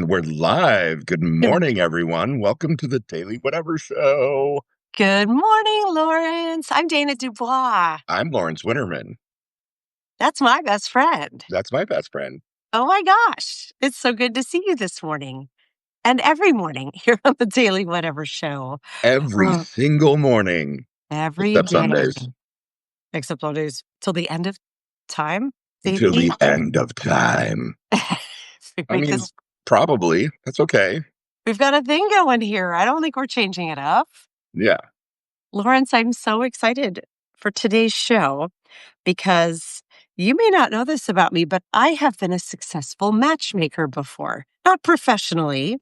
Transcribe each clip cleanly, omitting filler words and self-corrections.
And we're live. Good morning, everyone. Welcome to the Daily Whatever Show. Good morning, Lawrence. I'm Dana Dubois. I'm Lawrence Winterman. That's my best friend. That's my best friend. Oh my gosh. It's so good to see you this morning and every morning here on the Daily Whatever Show. Every Oh, single morning, every except day, Sundays, except all days till the end of time, until maybe. the end of time. I mean, Because probably. That's okay. we've got a thing going here. I don't think we're changing it up. Yeah. Lawrence, I'm so excited for today's show because you may not know this about me, but I have been a successful matchmaker before. Not professionally,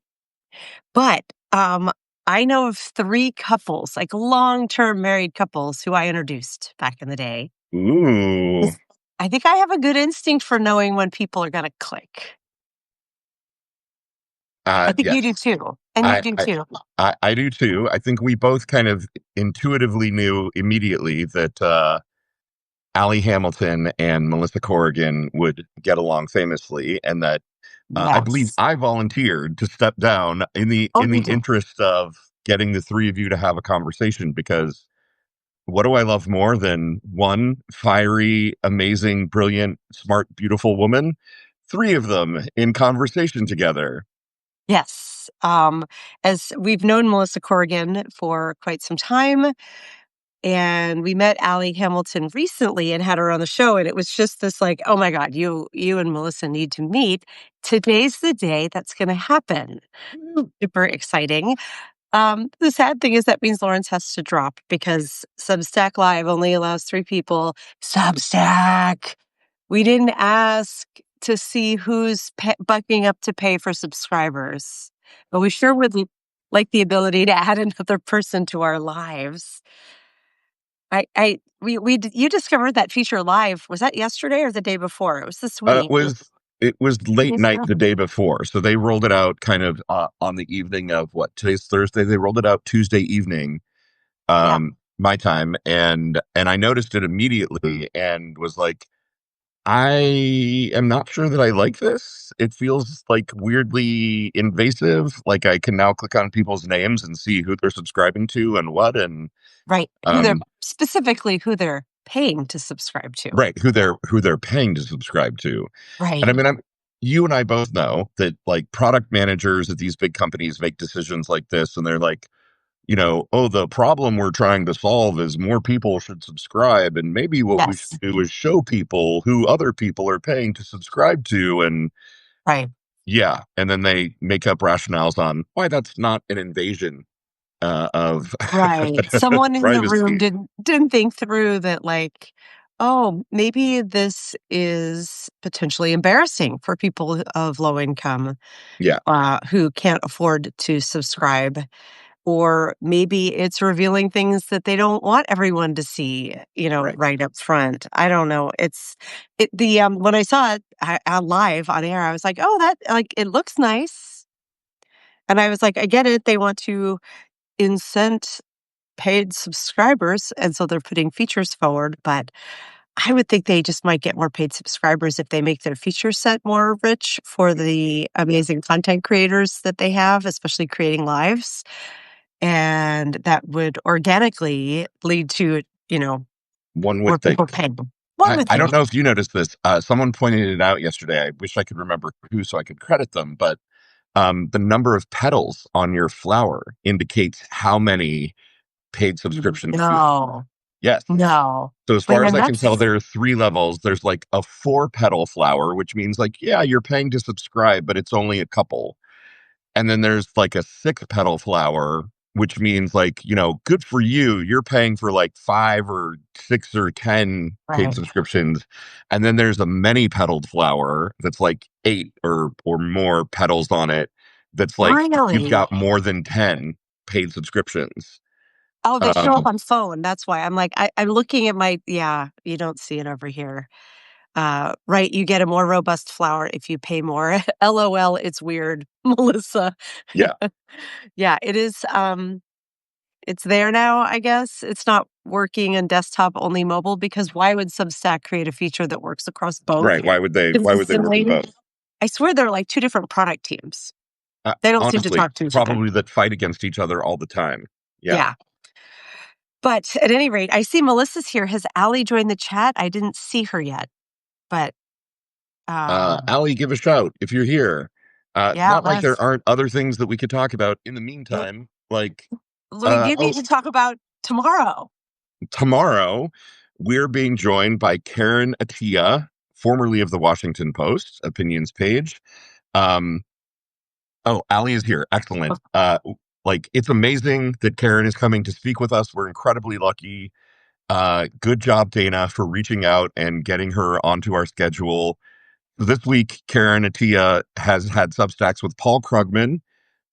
but I know of 3 couples, like long-term married couples who I introduced back in the day. Ooh. I think I have a good instinct for knowing when people are going to click. I think you do Yes. too. And you I, do I too. I do too. I think we both kind of intuitively knew immediately that Allie Hamilton and Melissa Corrigan would get along famously, and that I believe Yes. I volunteered to step down in the Oh, in you the do. interest of getting the three of you to have a conversation. Because what do I love more than one fiery, amazing, brilliant, smart, beautiful woman? Three of them in conversation together. Yes. As we've known Melissa Corrigan for quite some time, and we met Allie Hamilton recently and had her on the show, and it was just this like, oh my God, you and Melissa need to meet. Today's the day that's going to happen. Super exciting. The sad thing is that means Lawrence has to drop because Substack Live only allows 3 people. Substack. We didn't ask to see who's bucking up to pay for subscribers, but we sure would like the ability to add another person to our lives. You discovered that feature live. Was that yesterday or the day before? It was this Uh, it week. was it was late Days night ago. the day before, so they rolled it out kind of on the evening of what, today's Thursday. They rolled it out Tuesday evening, Yeah, my time, and I noticed it immediately and was like, I am not sure that I like this. It feels like weirdly invasive. Like I can now click on people's names and see who they're subscribing to and what, and right. um Who they're paying to subscribe to. right, who they're paying to subscribe to. And I Right. mean, you and I both know that like product managers at these big companies make decisions like this, and they're like, oh, the problem we're trying to solve is more people should subscribe, and maybe what we Yes. should do is show people who other people are paying to subscribe to, and Right. yeah, and then they make up rationales on why that's not an invasion of Right. Someone in the room privacy. didn't think through that, like, oh, maybe this is potentially embarrassing for people of low income Yeah, who can't afford to subscribe. Or maybe it's revealing things that they don't want everyone to see, right. right up front. I don't know. When I saw it live on air, I was like, oh, that, like, it looks nice. And I was like, I get it. They want to incent paid subscribers, and so they're putting features forward, but I would think they just might get more paid subscribers if they make their feature set more rich for the amazing content creators that they have, especially creating lives. And that would organically lead to, One more would people think. paying. One would I don't think. know if you noticed this. Someone pointed it out yesterday. I wish I could remember who so I could credit them, but the number of petals on your flower indicates how many paid subscriptions you have. No, Yes. no. So as Wait a far as minute, I can tell, that's there are 3 levels. There's like a 4 petal flower, which means like, yeah, you're paying to subscribe, but it's only a couple. And then there's like a 6 petal flower, which means like, good for you. You're paying for like 5 or 6 or 10 paid right. subscriptions. And then there's a many petaled flower that's like 8 or more petals on it. That's like you've Really? got more than 10 paid subscriptions. Oh, they show up Um, on phone. That's why I'm like, I'm looking at yeah, you don't see it over here. Right, you get a more robust flower if you pay more. LOL, it's weird, Melissa. yeah, Yeah, it is, it's there now, I guess. It's not working in desktop, only mobile, because why would Substack create a feature that works across both right. Why would they work with consistently? both? I swear they're like 2 different product teams. They don't seem to Honestly, talk to each other. probably that fight against each other all the time. Yeah. Yeah. But at any rate, I see Melissa's here. Has Allie joined the chat? I didn't see her yet, but Allie, give a shout if you're here. yeah, Not like there let's. aren't other things that we could talk about in the meantime. Like, We do need oh, to talk about tomorrow. tomorrow we're being joined by Karen Attia, formerly of the Washington Post opinions page. Um, oh, Allie is here. Excellent. Like, it's amazing that Karen is coming to speak with us. We're incredibly lucky. Good job, Dana, for reaching out and getting her onto our schedule. This week, Karen Attia has had Substacks with Paul Krugman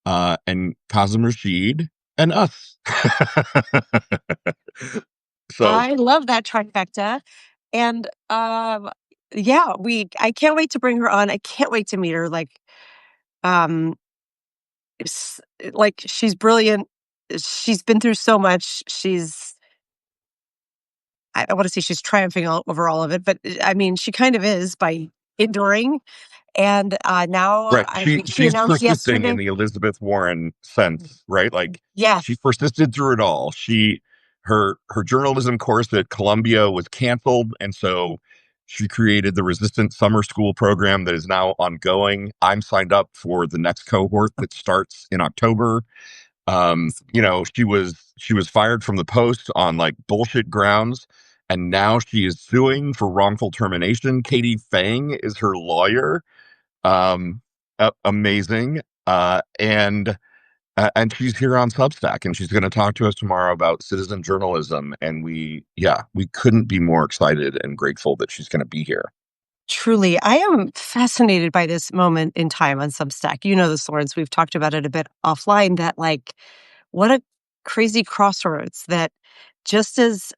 and Kazim Rashid and us. So, I love that trifecta. And yeah, I can't wait to bring her on. I can't wait to meet her. Um like she's brilliant. She's been through so much. I want to say she's triumphing over all of it, but I mean, she kind of is by enduring. And now right. she She's announced persisting in yesterday. the Elizabeth Warren sense, right? Like she Yes, persisted through it all. Her journalism course at Columbia was canceled, and so she created the Resistance Summer School program that is now ongoing. I'm signed up for the next cohort that starts in October. She was fired from the Post on like bullshit grounds, and now she is suing for wrongful termination. Katie Fang is her lawyer. um Amazing. And she's here on Substack, and she's going to talk to us tomorrow about citizen journalism, and we couldn't be more excited and grateful that she's going to be here. truly. I am fascinated by this moment in time on Substack. You know this, Lawrence. We've talked about it a bit offline that like what a crazy crossroads that just as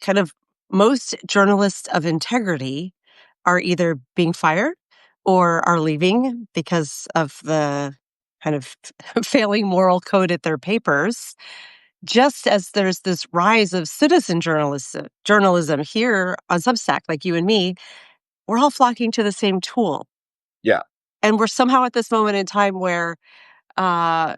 kind of most journalists of integrity are either being fired or are leaving because of the kind of failing moral code at their papers. Just as there's this rise of citizen journalism here on Substack, like you and me, we're all flocking to the same tool. Yeah. And we're somehow at this moment in time where uh,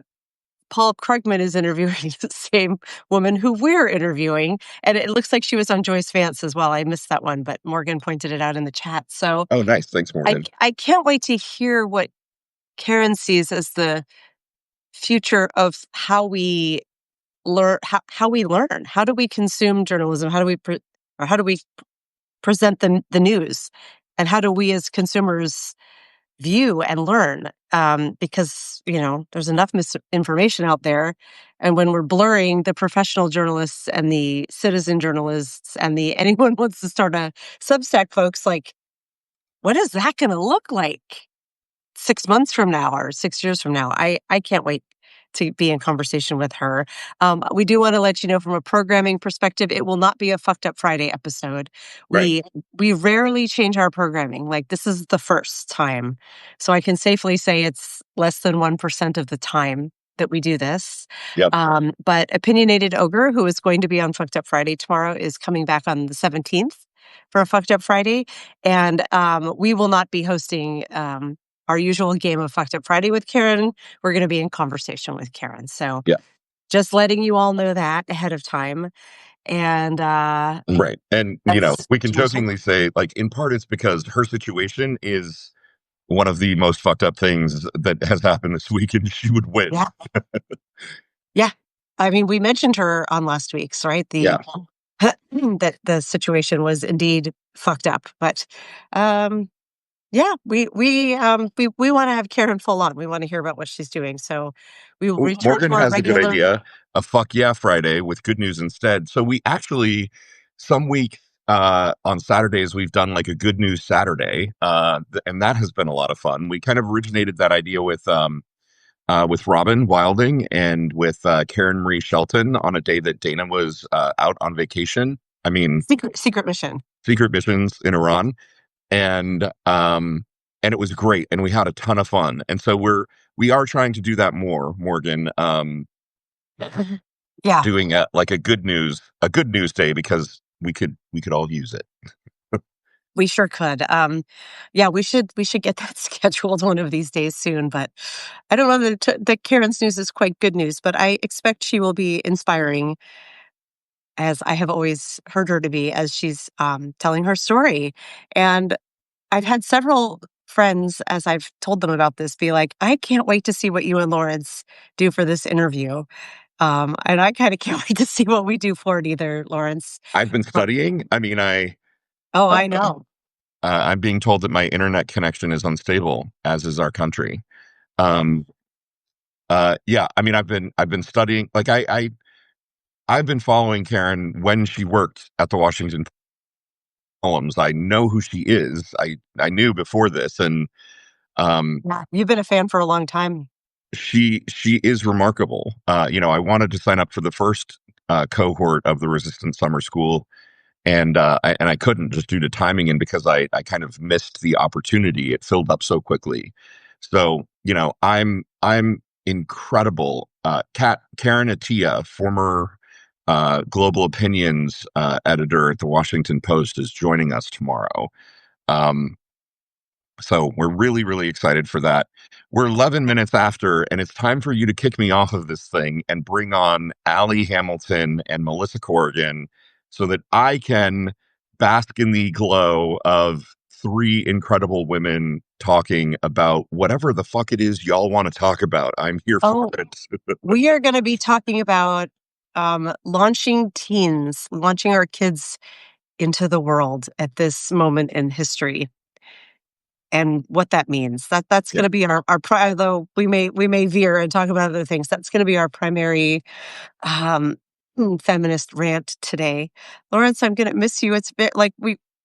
Paul Krugman is interviewing the same woman who we're interviewing. And it looks like she was on Joyce Vance as well. I missed that one, but Morgan pointed it out in the chat. So Oh, nice. Thanks, Morgan. I can't wait to hear what Karen sees as the future of how we learn. How we learn. How do we consume journalism? How do we present the news? And how do we as consumers view and learn? Because, there's enough misinformation out there. And when we're blurring the professional journalists and the citizen journalists and the anyone wants to start a Substack folks, like, what is that going to look like 6 months from now or 6 years from now? I can't wait to be in conversation with her. We do want to let you know from a programming perspective, it will not be a Fucked Up Friday episode. Right. We rarely change our programming. Like this is the first time. So I can safely say it's less than 1% of the time that we do this. Yep. But Opinionated Ogre, who is going to be on Fucked Up Friday tomorrow, is coming back on the 17th for a Fucked Up Friday. And we will not be hosting our usual game of Fucked Up Friday with Karen. We're going to be in conversation with Karen. So Yeah. just letting you all know that ahead of time. And Right. And, that's we can jokingly say, like, in part, it's because her situation is one of the most fucked up things that has happened this week, and she would win. yeah. Yeah. I mean, we mentioned her on last week's, right? Yeah. That the situation was indeed fucked up. But yeah, we want to have Karen full on. We want to hear about what she's doing. So we will return Morgan to our has a good regular. idea, a fuck yeah Friday with good news instead. So we actually, some week on Saturdays, we've done like a good news Saturday, and that has been a lot of fun. We kind of originated that idea with Robin Wilding and with Karen Marie Shelton on a day that Dana was out on vacation. I mean, Secret mission. secret missions in Iran, and it was great, and we had a ton of fun. And so we are trying to do that more, Morgan. Yeah. Doing like a good news day because we could all use it. We sure could. Yeah, we should get that scheduled one of these days soon. But I don't know that Karen's news is quite good news, but I expect she will be inspiring, as I have always heard her to be, as she's telling her story. And I've had several friends, as I've told them about this, be like, "I can't wait to see what you and Lawrence do for this interview." And I kind of can't wait to see what we do for it either, Lawrence. I've been Uh, studying. I mean, Oh, I know. I'm being told that my internet connection is unstable, as is our country. Um, yeah, I mean, I've been studying. Like I've been following Karen when she worked at the Washington Columns. I know who she is. I knew before this, and um, Yeah. You've been a fan for a long time. she is remarkable. I wanted to sign up for the first cohort of the Resistance Summer School, and I couldn't, just due to timing and because I kind of missed the opportunity. It filled up so quickly. So I'm incredible. Karen Attia, former global opinions editor at the Washington Post, is joining us tomorrow. Um, so we're really, really excited for that. We're 11 minutes after, and it's time for you to kick me off of this thing and bring on Allie Hamilton and Melissa Corrigan so that I can bask in the glow of three incredible women talking about whatever the fuck it is y'all want to talk about. I'm here for Oh, it. we are going to be talking about launching our kids into the world at this moment in history, and what that means. That's Yeah, going to be although we may veer and talk about other things. That's going to be our primary um, feminist rant today. Lawrence, I'm going to miss you. It's a bit like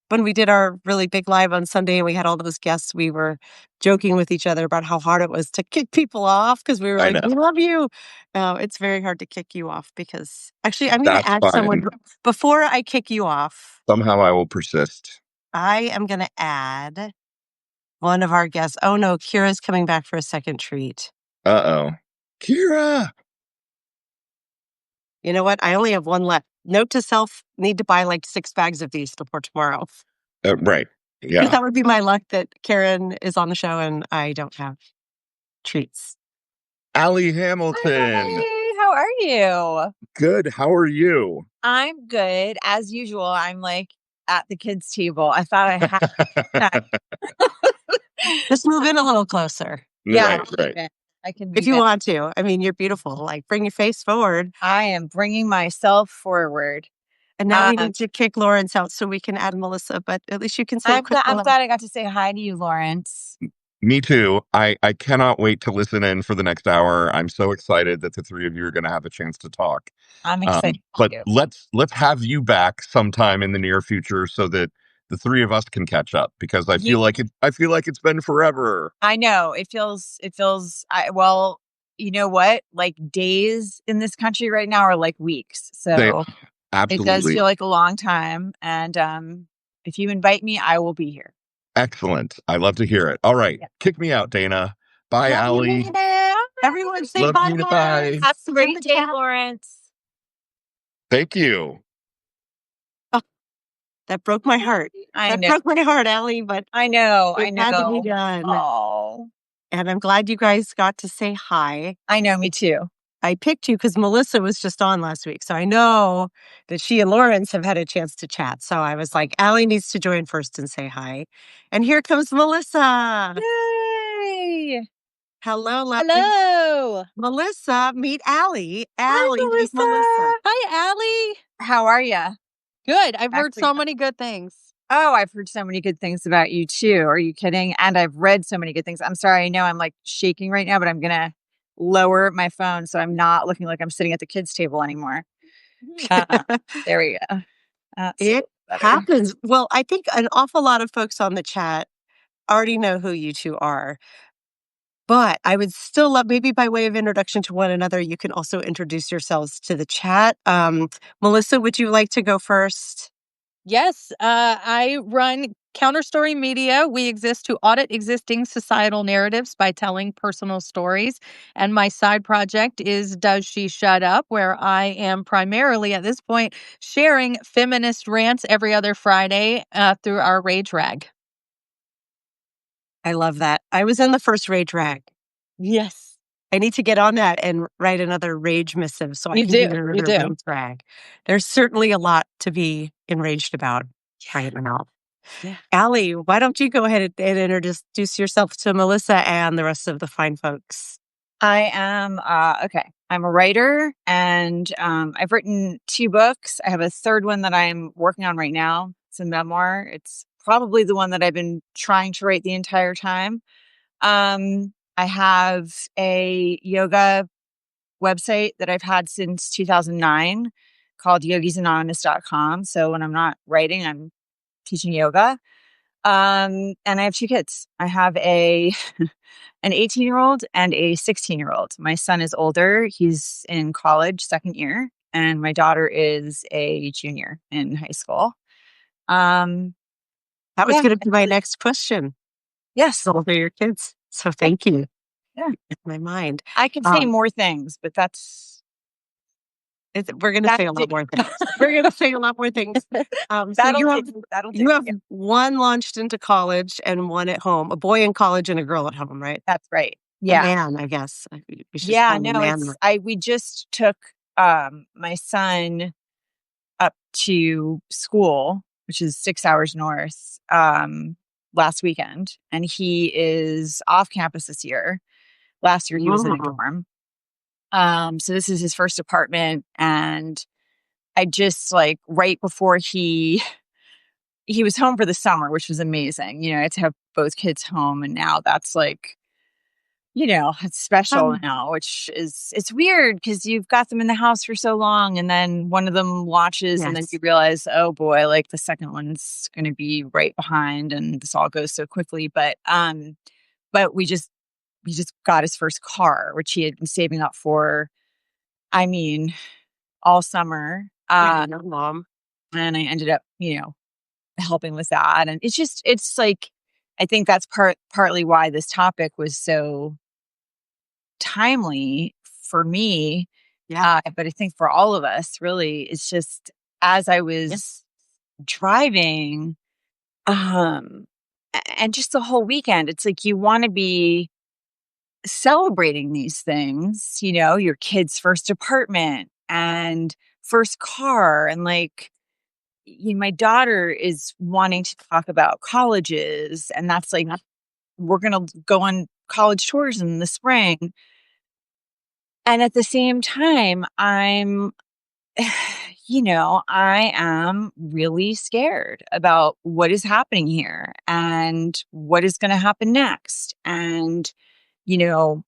when we did our really big live on Sunday and we had all those guests, we were joking with each other about how hard it was to kick people off because we were I like, know. "We love you." It's very hard to kick you off because actually, I'm going to That's add someone fine. before I kick you off. Somehow I will persist. I am going to add one of our guests. Oh no, Kira's coming back for a second treat. Uh-oh. Kira! You know what? I only have one left. Note to self, need to buy like 6 bags of these before tomorrow. Right. Because Yeah. that would be my luck that Karen is on the show and I don't have treats. Allie Hamilton. Hi, how are you? Good. How are you? I'm good. As usual, I'm like at the kids' table. I thought I had that. Just move in a little closer Yeah, Right, right. I can if be you back. want to. I mean, you're beautiful. Like, bring your face forward. I am bringing myself forward. And now we Um, need to kick Lawrence out so we can add Melissa, but at least you can say a quick I'm hello. glad I got to say hi to you, Lawrence. Me too. I cannot wait to listen in for the next hour. I'm so excited that the three of you are going to have a chance to talk. I'm excited But too. let's have you back sometime in the near future so that the three of us can catch up, because I You, feel like it's been forever. I know well, you know what? Like days in this country right now are like weeks. They So it does absolutely feel like a long time. And if you invite me, I will be here. excellent. I love to hear it. All right, Yeah. kick me out, Dana. Bye, Love you, Allie. Nina. Everyone say Love bye, you, Lawrence. bye. Have a In great the day, chat. Lawrence. Thank you. Oh, that broke my heart. I That know. broke my heart, Allie, but I know. I it had to be know. done. Oh, And I'm glad you guys got to say hi. I know. Me too. I picked you because Melissa was just on last week. So I know that she and Lawrence have had a chance to chat. So I was like, Allie needs to join first and say hi. And here comes Melissa. Yay! Hello, lovely. Hello. Melissa, meet Allie. Hi, Allie, meet Melissa. Melissa. Hi, Allie. How are you? Good. I've heard Actually, so many good things. Oh, I've heard so many good things about you too. Are you kidding? And I've read so many good things. I'm sorry. I know I'm like shaking right now, but I'm gonna lower my phone so I'm not looking like I'm sitting at the kids' table anymore. There we go. That's It better. happens. Well, I think an awful lot of folks on the chat already know who you two are. But I would still love, maybe by way of introduction to one another, you can also introduce yourselves to the chat. Melissa, would you like to go first? Yes, I run Counterstory Media. We exist to audit existing societal narratives by telling personal stories. And my side project is Does She Shut Up, where I am primarily at this point sharing feminist rants every other Friday through our Rage Rag. I love that. I was in the first Rage Rag. Yes. I need to get on that and write another rage missive so I You can do, do you another do. Rage Rag. There's certainly a lot to be enraged about right now. Yeah. Allie, why don't you go ahead and introduce yourself to Melissa and the rest of the fine folks? I am, okay. I'm a writer and I've written 2 books. I have a third one that I'm working on right now. It's a memoir. It's probably the one that I've been trying to write the entire time. I have a yoga website that I've had since 2009 called yogisanonymous.com. So when I'm not writing, I'm teaching yoga. And I have 2 kids. I have an 18-year-old and a 16-year-old. My son is older. He's in college, second year, and my daughter is a junior in high school. That was Yeah. going to be my next question. Yes. So old are your kids? So thank you. Yeah. In my mind. I could say more things, but We're going to say a lot more things. We're going to say a lot more things. So you have one launched into college and one at home, a boy in college and a girl at home, right? That's right. A Yeah. man, I guess. We should Yeah, call him a no, man. we just took my son up to school, which is 6 hours north, last weekend, and he is off campus this year. Last year he was in a dorm. So this is his first apartment, and I just right before he was home for the summer, which was amazing. You know, I had to have both kids home, and now that's it's special now, which it's weird because you've got them in the house for so long and then one of them launches and then you realize, oh boy, the second one's going to be right behind and this all goes so quickly. But we just got his first car, which he had been saving up for, I mean, all summer. Mom. And I ended up, helping with that. And I think that's partly why this topic was so timely for me. Yeah. But I think for all of us, really, it's just as I was driving, and just the whole weekend, it's like you want to be celebrating these things, your kid's first apartment and first car. And my daughter is wanting to talk about colleges, and that's we're going to go on college tours in the spring. And at the same time, I am really scared about what is happening here and what is going to happen next. And, I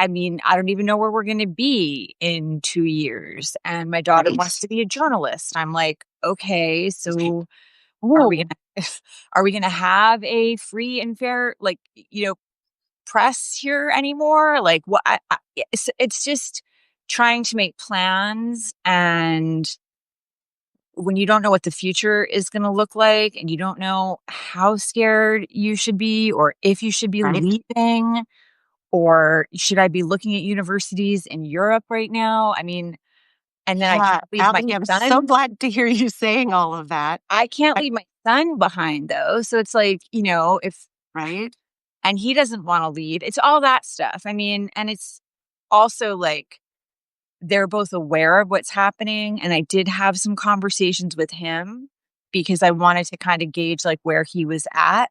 don't even know where we're going to be in 2 years. And my daughter wants to be a journalist. I'm like, okay, so are we going to have a free and fair, press here anymore? It's just trying to make plans, and when you don't know what the future is going to look like and you don't know how scared you should be or if you should be leaving, or should I be looking at universities in Europe right now? I mean, and then I can't leave Allie, my I'm son. so glad to hear you saying all of that. I can't leave my son behind though. So it's if and he doesn't want to leave. It's all that stuff. I mean, and it's also they're both aware of what's happening. And I did have some conversations with him because I wanted to kind of gauge where he was at.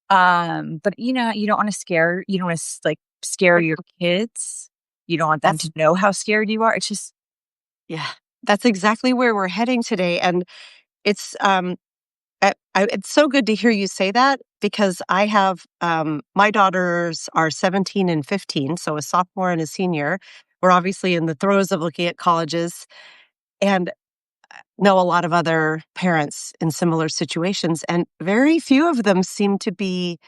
But you don't want to scare your kids. You don't want them to know how scared you are. It's just, that's exactly where we're heading today. And it's it's so good to hear you say that because I have my daughters are 17 and 15, so a sophomore and a senior. We're obviously in the throes of looking at colleges and know a lot of other parents in similar situations. And very few of them seem to be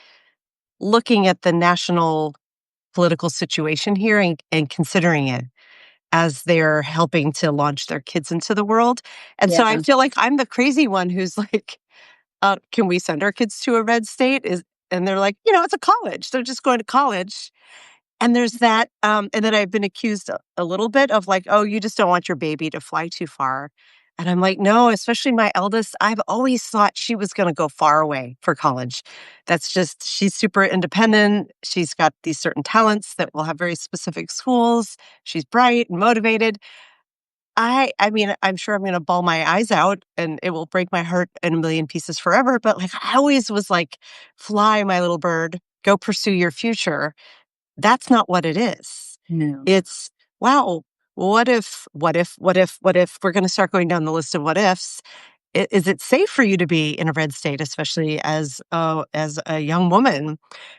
looking at the national political situation here and considering it. as they're helping to launch their kids into the world. And so I feel like I'm the crazy one who's like, can we send our kids to a red state? And they're like, it's a college. They're just going to college. And there's that. And then I've been accused a little bit of like, oh, you just don't want your baby to fly too far. And I'm like, no, especially my eldest. I've always thought she was going to go far away for college. She's super independent. She's got these certain talents that will have very specific schools. She's bright and motivated. I mean, I'm sure I'm gonna bawl my eyes out and it will break my heart in a million pieces forever, but, like, I always was like, "Fly, my little bird, go pursue your future." That's not what it is. No. It's, "Wow, what if we're gonna start going down the list of what ifs. Is it safe for you to be in a red state, especially as a young woman?"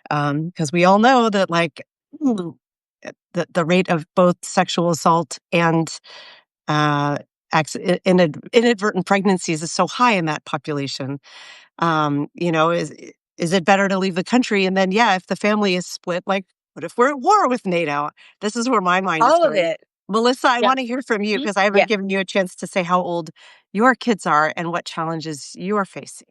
'Cause we all know that, like, the rate of both sexual assault and uh, inadvertent pregnancies is so high in that population. Is it better to leave the country? And then, yeah, if the family is split, like, what if we're at war with NATO? This is where my mind is All of going. it. Melissa, I Yeah. want to hear from you Mhm. because I Yeah. haven't given you a chance to say how old your kids are and what challenges you are facing.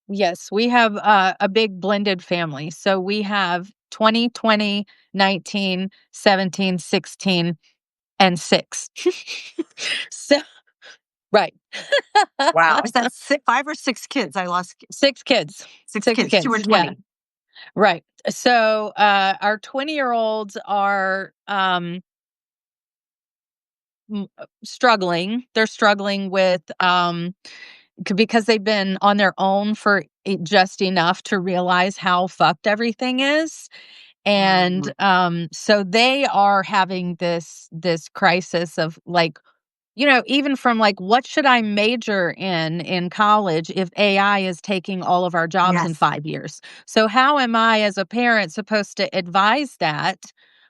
Yes, we have a big blended family. So we have 20, 20, 19, 17, 16, and 6. So right. Wow. Is that 5 or 6 kids? I lost 6 kids. six 6 kids, two kids, and yeah. 20. Right. So, our 20-year-olds are, struggling. They're struggling with, because they've been on their own for just enough to realize how fucked everything is. And, Mhm. so they are having this crisis of like, even from like, what should I major in college if AI is taking all of our jobs in Yes. 5 years? So how am I as a parent supposed to advise that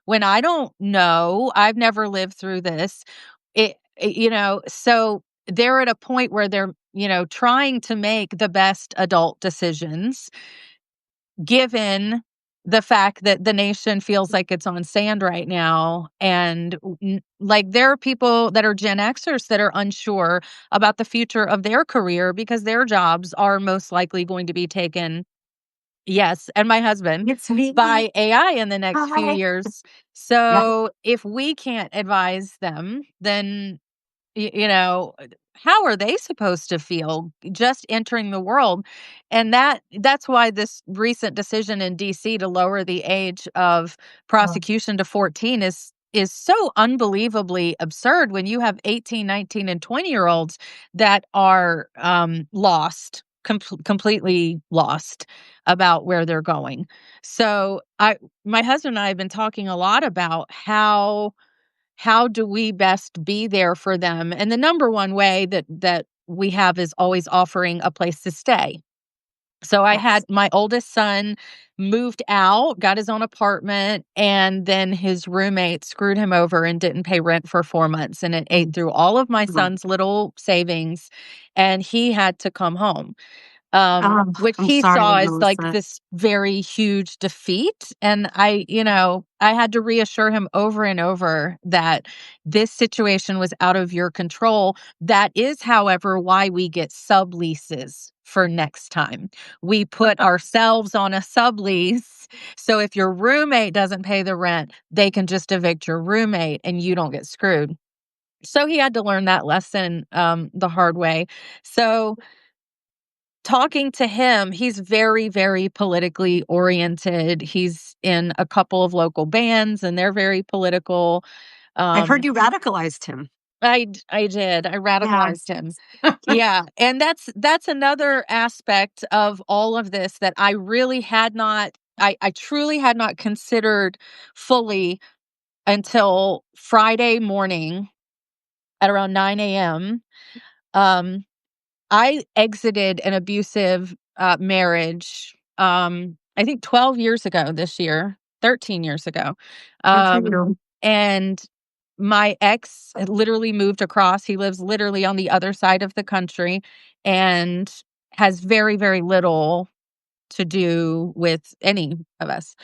when I don't know? I've never lived through this. So they're at a point where they're, trying to make the best adult decisions given the fact that the nation feels like it's on sand right now. And like there are people that are Gen Xers that are unsure about the future of their career because their jobs are most likely going to be taken, yes, and my husband, It's me. by AI in the next few Hi. years. Yeah. So if we can't advise them, then how are they supposed to feel just entering the world? And that's why this recent decision in DC to lower the age of prosecution to 14 is so unbelievably absurd when you have 18, 19, and 20-year-olds that are completely lost about where they're going. So my husband and I have been talking a lot about how do we best be there for them? And the number one way that we have is always offering a place to stay. So I had Yes. my oldest son moved out, got his own apartment, and then his roommate screwed him over and didn't pay rent for 4 months, and it ate through all of my Mhm. son's little savings, and he had to come home, which I'm he sorry, saw as like Melissa. this very huge defeat. And I had to reassure him over and over that this situation was out of your control. That is, however, why we get subleases for next time. We put ourselves on a sublease. So if your roommate doesn't pay the rent, they can just evict your roommate and you don't get screwed. So he had to learn that lesson the hard way. So talking to him, he's very, very politically oriented. He's in a couple of local bands and they're very political. I've heard Um, you radicalized him. I did. I Yeah. radicalized him. Yeah, and that's another aspect of all of this that I really had not I truly had not considered fully until Friday morning at around 9 a.m. Um, I exited an abusive, marriage, I think 12 years ago this year, 13 years ago. Good for Um, you. and my ex had literally moved across. He lives literally on the other side of the country and has very, very little to do with any of us.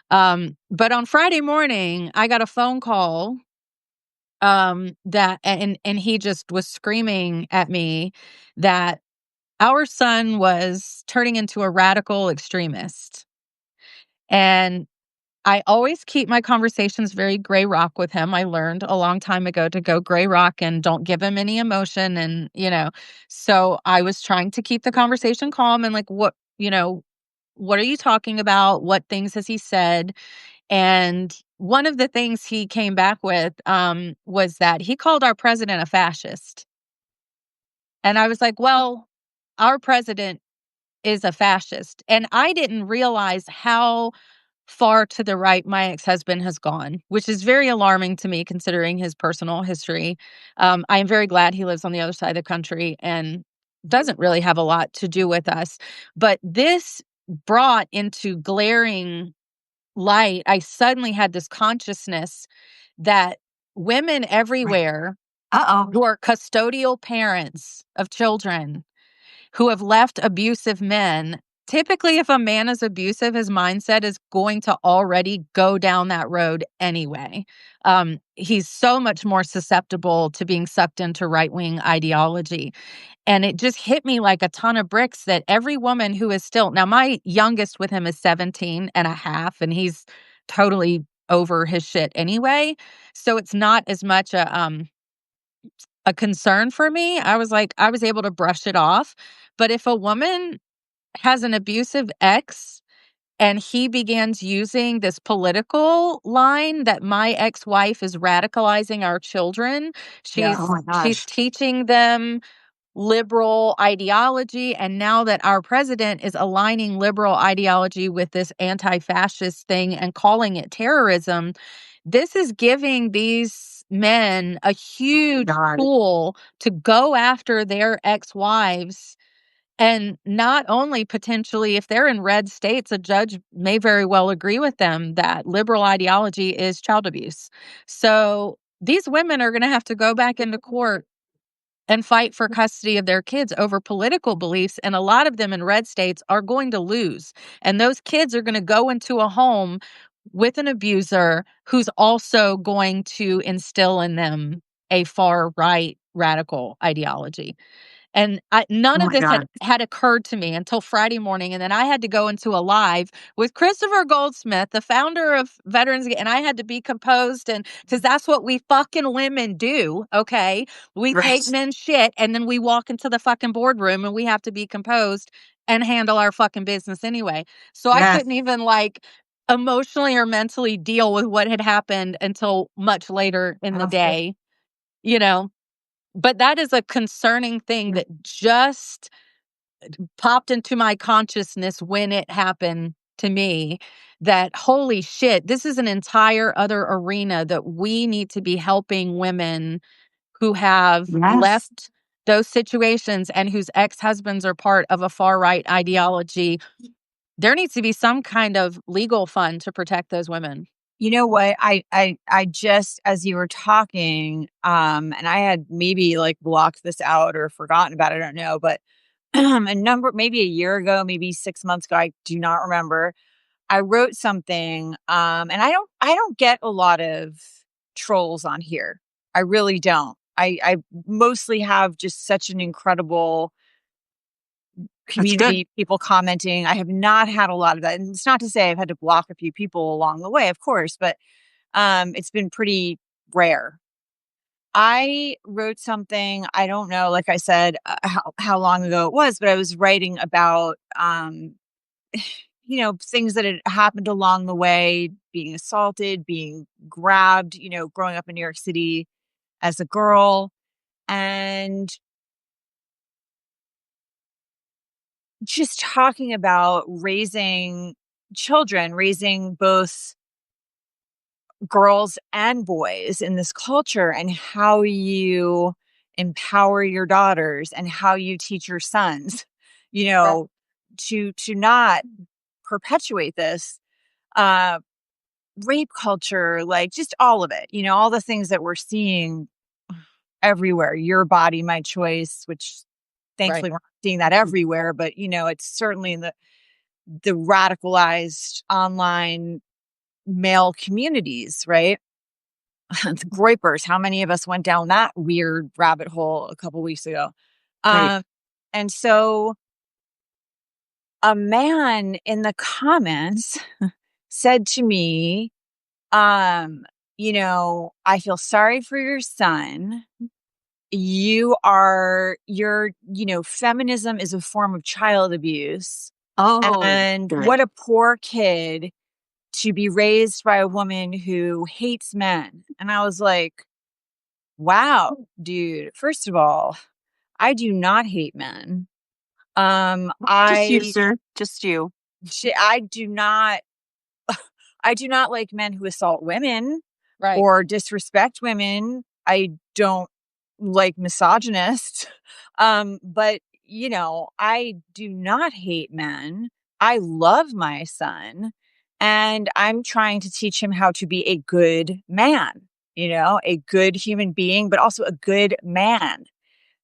But on Friday morning, I got a phone call that and he just was screaming at me that our son was turning into a radical extremist. And I always keep my conversations very gray rock with him. I learned a long time ago to go gray rock and don't give him any emotion. And, so I was trying to keep the conversation calm and like, what are you talking about? What things has he said? And one of the things he came back with was that he called our president a fascist. And I was like, well, our president is a fascist. And I didn't realize how far to the right my ex-husband has gone, which is very alarming to me considering his personal history. I am very glad he lives on the other side of the country and doesn't really have a lot to do with us. But this brought into glaring light, I suddenly had this consciousness that women everywhere who are custodial parents of children who have left abusive men. Typically, if a man is abusive, his mindset is going to already go down that road anyway. He's so much more susceptible to being sucked into right-wing ideology. And it just hit me like a ton of bricks that every woman who is still, now my youngest with him is 17 and a half, and he's totally over his shit anyway. So it's not as much a concern for me. I was able to brush it off. But if a woman has an abusive ex and he begins using this political line that my ex-wife is radicalizing our children, she's teaching them liberal ideology. And now that our president is aligning liberal ideology with this anti-fascist thing and calling it terrorism, this is giving these men a huge tool to go after their ex-wives. And not only potentially, if they're in red states, a judge may very well agree with them that liberal ideology is child abuse. So these women are going to have to go back into court and fight for custody of their kids over political beliefs. And a lot of them in red states are going to lose. And those kids are going to go into a home with an abuser who's also going to instill in them a far right radical ideology. And none of this had occurred to me until Friday morning. And then I had to go into a live with Christopher Goldsmith, the founder of Veterans, and I had to be composed. And because that's what we fucking women do. Okay. We take men's shit and then we walk into the fucking boardroom and we have to be composed and handle our fucking business anyway. So I couldn't even like emotionally or mentally deal with what had happened until much later in the day, you know. But that is a concerning thing that just popped into my consciousness when it happened to me, that holy shit, this is an entire other arena that we need to be helping women who have left those situations and whose ex-husbands are part of a far-right ideology. There needs to be some kind of legal fund to protect those women. You know what? I just, as you were talking, and I had maybe like blocked this out or forgotten about it, I don't know, but maybe a year ago, maybe 6 months ago, I do not remember. I wrote something, and I don't get a lot of trolls on here. I really don't. I mostly have just such an incredible community, people commenting. I have not had a lot of that. And it's not to say I've had to block a few people along the way, of course, but it's been pretty rare. I wrote something, I don't know, like I said, how long ago it was, but I was writing about, things that had happened along the way, being assaulted, being grabbed, growing up in New York City as a girl. And just talking about raising children, raising both girls and boys in this culture, and how you empower your daughters and how you teach your sons, to not perpetuate this rape culture, like just all of it, all the things that we're seeing everywhere. Your body, my choice, which thankfully we're not seeing that everywhere, but it's certainly in the radicalized online male communities, right? the groypers. How many of us went down that weird rabbit hole a couple weeks ago? Right. And so a man in the comments said to me, I feel sorry for your son. Feminism is a form of child abuse. Oh, And good. what a poor kid to be raised by a woman who hates men. And I was like, wow, dude, first of all, I do not hate men. Just you, I sir. Just you. I do not I do not like men who assault women Right. or disrespect women. I don't like misogynists. But I do not hate men. I love my son, and I'm trying to teach him how to be a good man, a good human being, but also a good man.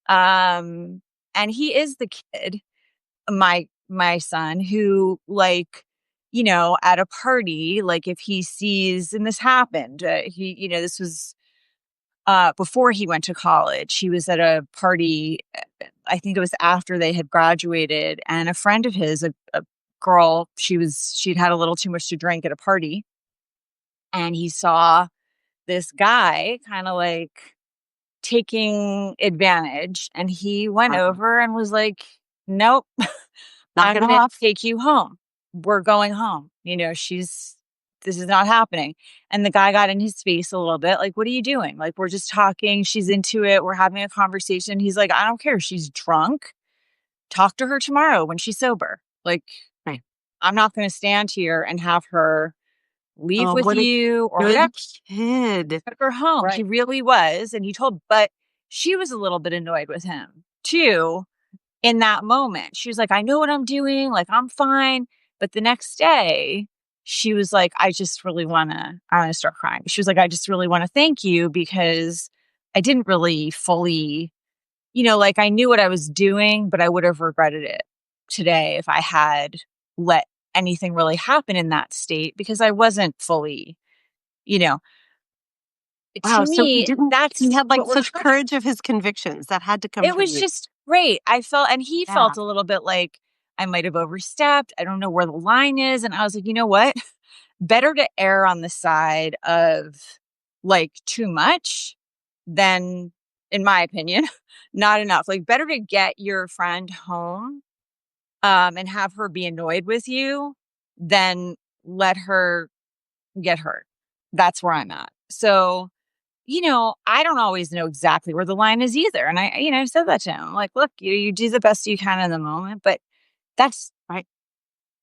And he is the kid, my son, who, like, at a party, like, if he sees, and this happened, this was before he went to college. He was at a party, I think it was after they had graduated, and a friend of his, a girl, she'd had a little too much to drink at a party, and he saw this guy kind of like taking advantage, and he went over and was like, nope, Knock I'm it going to off. take you home. We're going home. This is not happening. And the guy got in his face a little bit. Like, what are you doing? Like, we're just talking. She's into it. We're having a conversation. He's like, I don't care. She's drunk. Talk to her tomorrow when she's sober. Like, Right. I'm not going to stand here and have her leave Oh, with what a you or good whatever. kid. Took her home. Right. He really was. And but she was a little bit annoyed with him too. In that moment, she was like, I know what I'm doing. Like, I'm fine. But the next day, she was like, I want to start crying. She was like, I just really want to thank you, because I didn't really fully, like, I knew what I was doing, but I would have regretted it today if I had let anything really happen in that state, because I wasn't fully, you know, Wow. to So me, that's he had like what we're such trying to. courage of his convictions that had to come It from was you. just great. I felt, and he Yeah. felt a little bit like I might have overstepped. I don't know where the line is. And I was like, you know what? Better to err on the side of, like, too much than, in my opinion, not enough. Like, better to get your friend home, and have her be annoyed with you than let her get hurt. That's where I'm at. So, I don't always know exactly where the line is either. And I said that to him. I'm like, look, you do the best you can in the moment, but that's Right.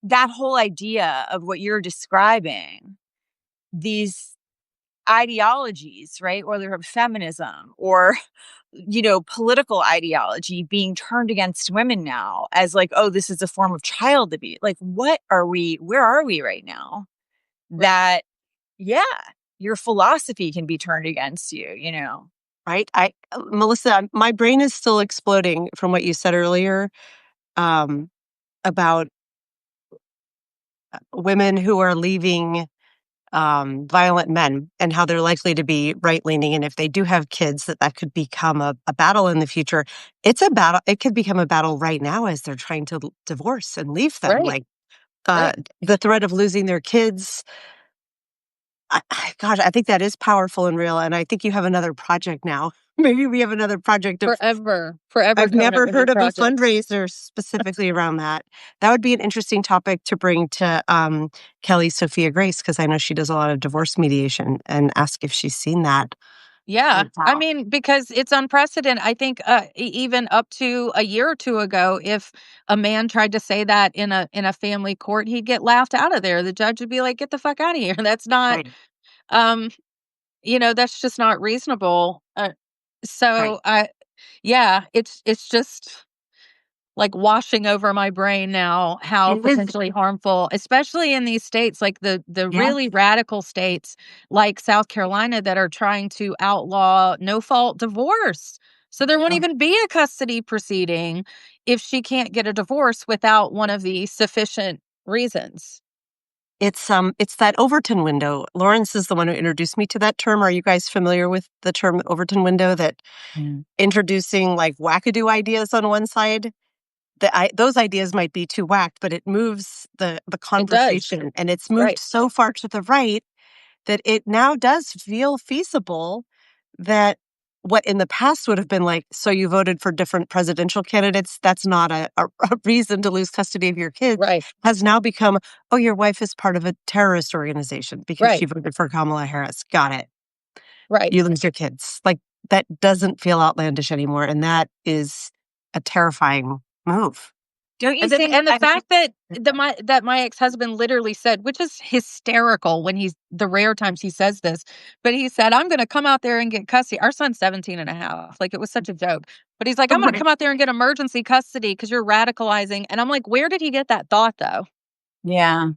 that whole idea of what you're describing, these ideologies, right? Whether it's feminism or, political ideology being turned against women now as, like, oh, this is a form of child abuse. Like, where are we right now? That, yeah, your philosophy can be turned against you. Right. Melissa, my brain is still exploding from what you said earlier, about women who are leaving violent men and how they're likely to be right leaning. And if they do have kids, that could become a battle in the future. It's a battle. It could become a battle right now as they're trying to divorce and leave them. Right. Like Right. the threat of losing their kids. Gosh, I think that is powerful and real. And I think you have another project now. Maybe we have another project of. Forever I've coming up never with new heard of a projects. fundraiser specifically around that. That would be an interesting topic to bring to Kelly Sophia Grace, because I know she does a lot of divorce mediation, and ask if she's seen that. Yeah. I Wow. mean, because it's unprecedented. I think even up to a year or two ago, if a man tried to say that in a family court, he'd get laughed out of there. The judge would be like, "Get the fuck out of here." That's not, Right. um, that's just not reasonable. Right. So yeah, it's just like washing over my brain now how It is. potentially harmful, especially in these states, like the Yeah. really radical states like South Carolina that are trying to outlaw no fault divorce. So there won't Oh, even be a custody proceeding if she can't get a divorce without one of the sufficient reasons. It's that Overton window. Lawrence is the one who introduced me to that term. Are you guys familiar with the term Overton window? That introducing like wackadoo ideas on one side, those ideas might be too whacked, but it moves the conversation, and it's moved so far to the right that it now does feel feasible that what in the past would have been like, so you voted for different presidential candidates, that's not a reason to lose custody of your kids, has now become, oh, your wife is part of a terrorist organization because she voted for Kamala Harris. Got it. Right. You lose your kids. Like, that doesn't feel outlandish anymore. And that is a terrifying move. Don't you And think? the fact that my ex-husband literally said, which is hysterical when the rare times he says this, but he said, I'm going to come out there and get custody. Our son's 17 and a half. Like, it was such a joke. But he's like, I'm going to come out there and get emergency custody because you're radicalizing. And I'm like, where did he get that thought, though? Yeah.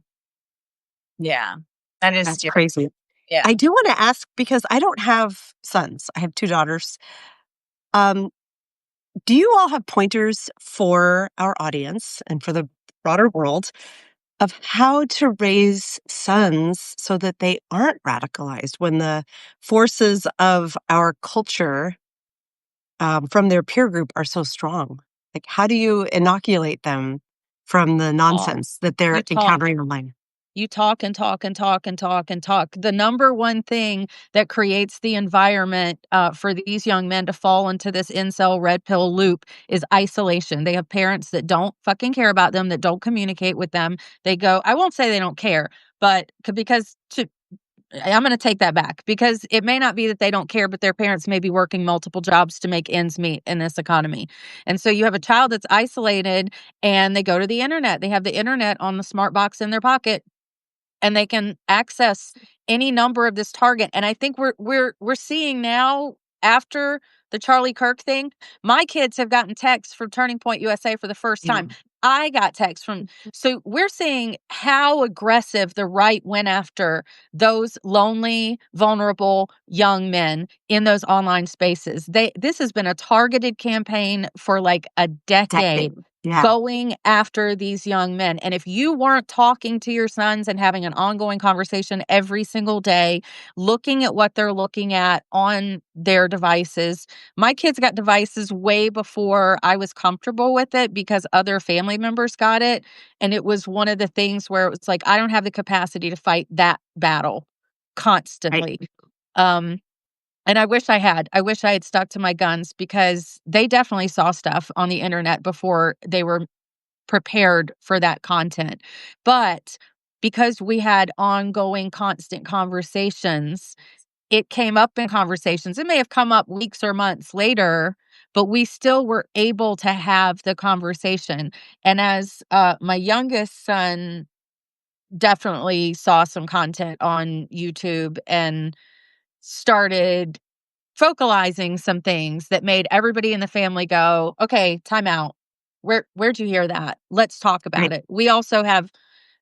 Yeah. That's crazy. Yeah. I do want to ask, because I don't have sons. I have 2 daughters. Do you all have pointers for our audience and for the broader world of how to raise sons so that they aren't radicalized when the forces of our culture from their peer group are so strong? Like, how do you inoculate them from the nonsense that they're encountering online? You talk and talk and talk and talk and talk. The number one thing that creates the environment for these young men to fall into this incel red pill loop is isolation. They have parents that don't fucking care about them, that don't communicate with them. They go, I won't say they don't care, but I'm going to take that back, because it may not be that they don't care, but their parents may be working multiple jobs to make ends meet in this economy. And so you have a child that's isolated, and they go to the internet. They have the internet on the smart box in their pocket, and they can access any number of this target. And I think we're seeing now, after the Charlie Kirk thing, my kids have gotten texts from Turning Point USA for the first time. I got texts from, so we're seeing how aggressive the right went after those lonely, vulnerable young men in those online spaces. This has been a targeted campaign for like a decade. Going after these young men. And if you weren't talking to your sons and having an ongoing conversation every single day, looking at what they're looking at on their devices, my kids got devices way before I was comfortable with it, because other family members got it. And it was one of the things where it was like, I don't have the capacity to fight that battle constantly. And I wish I had. I wish I had stuck to my guns, because they definitely saw stuff on the internet before they were prepared for that content. But because we had ongoing, constant conversations, it came up in conversations. It may have come up weeks or months later, but we still were able to have the conversation. And as my youngest son definitely saw some content on YouTube and started vocalizing some things that made everybody in the family go, okay, time out. Where'd you hear that? Let's talk about it. We also have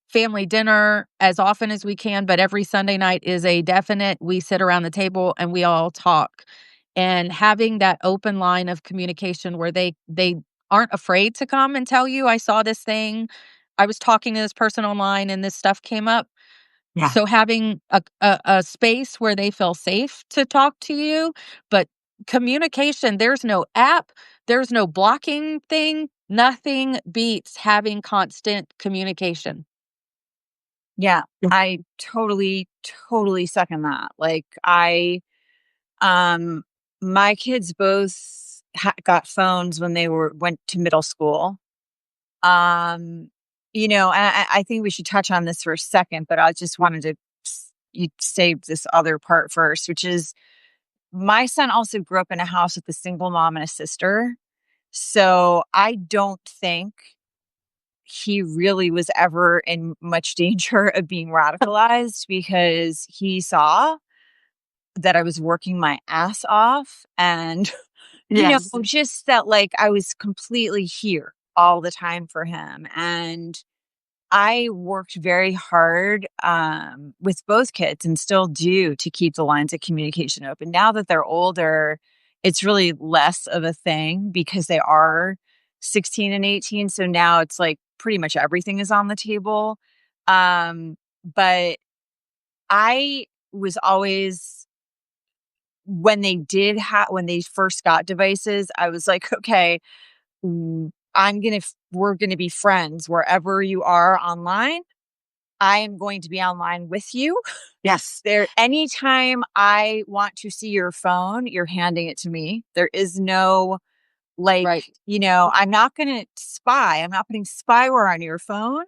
family dinner as often as we can, but every Sunday night is a definite. We sit around the table and we all talk. And having that open line of communication where they aren't afraid to come and tell you, I saw this thing, I was talking to this person online and this stuff came up. So having a space where they feel safe to talk to you, but communication, there's no app, there's no blocking thing. Nothing beats having constant communication. Yeah, I totally second that. Like, my kids both got phones when they went to middle school. And I think we should touch on this for a second, but I just wanted to you save this other part first, which is, my son also grew up in a house with a single mom and a sister. So I don't think he really was ever in much danger of being radicalized, because he saw that I was working my ass off, and just that, like, I was completely here all the time for him. And I worked very hard with both kids, and still do, to keep the lines of communication open. Now that they're older, it's really less of a thing, because they are 16 and 18. So now it's like pretty much everything is on the table. But I was always, when they first got devices, I was like, okay, we're gonna be friends wherever you are online. I am going to be online with you. Yes. Anytime I want to see your phone, you're handing it to me. There is no, like, Right. I'm not gonna spy. I'm not putting spyware on your phone.